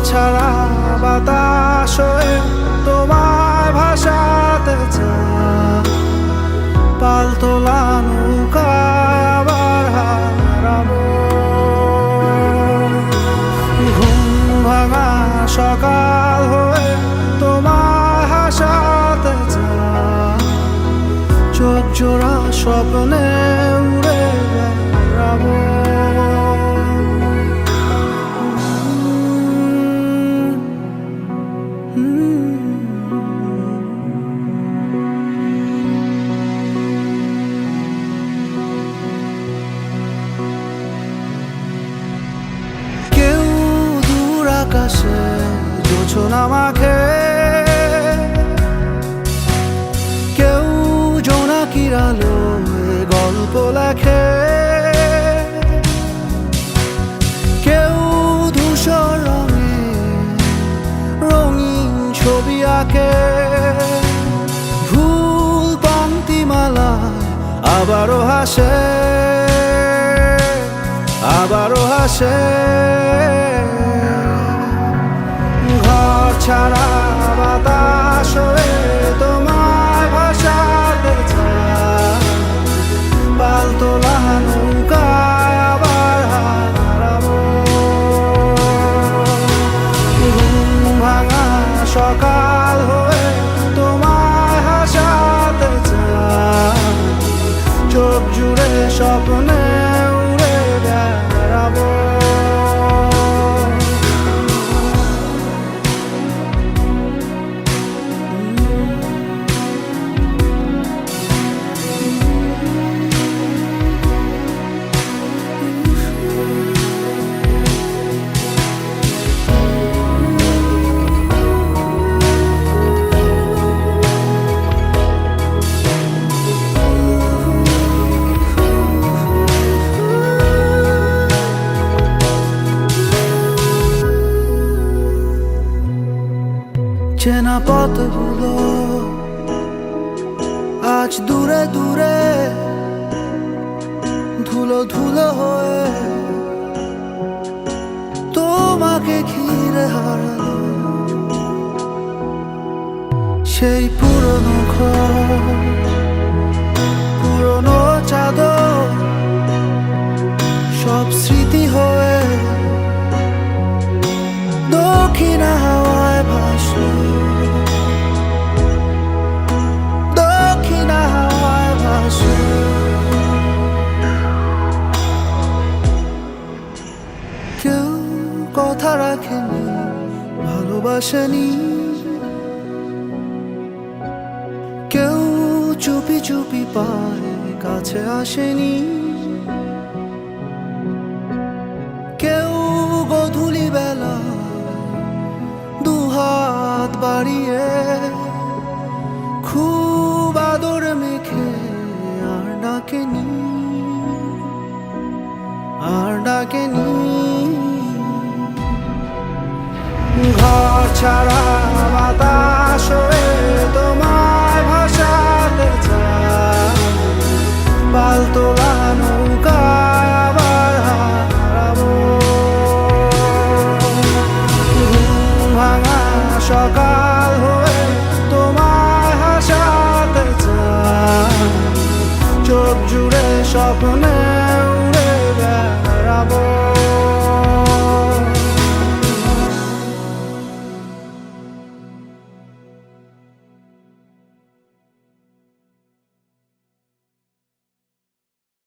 ছাড়া বাতাস হয়ে তোমায় ভাসাতে চাই, পালতোলা নৌকায় আবার হারাবো। ঘুম ভাঙা সকাল হয়ে তোমায় হাসাতে চাই, চোখ জোড়া স্বপ্নে উড়ে বেড়াবো। কেউ দূর আকাশে জোছনা মাখে, কেউ জোনাকির আলোয় গল্প লেখে, কেউ ধূসর রঙে রঙিন ছবি আঁকে। ভুল পংক্তিমালায় আবারও হাসে, আবারও হাসে। ঘর ছাড়া বাতাস হয়ে তোমায় ভাসাতে চাই, পালতোলা নৌকায় আবার হারাবো। ঘুম ভাঙা সকাল হয়ে তোমায় হাসাতে চাই, চোখ জুড়ে স্বপ্নে উড়ে বেড়াবো। চেনা পথগুলো আজ দূরে দূরে, ধুলো ধুলো হয়ে তোমাকে ঘিরে হারালো। সেই পুরনো ঘর, পুরনো চাদর, সব স্মৃতি হয়ে দক্ষিণ হাওয়ায় ভাসলো, দক্ষিণ হাওয়ায় ভাসলো। কেউ কথা রাখেনি, ভালোবাসেনি, কেউ চুপি চুপি পায় কাছে আসেনি, কেউ গধূলি বেলা দুহাত বাড়িয়ে খুব আদর মেখে আর ডাকেনি, আর ডাকেনি। ঘর ছাড়া বাতাস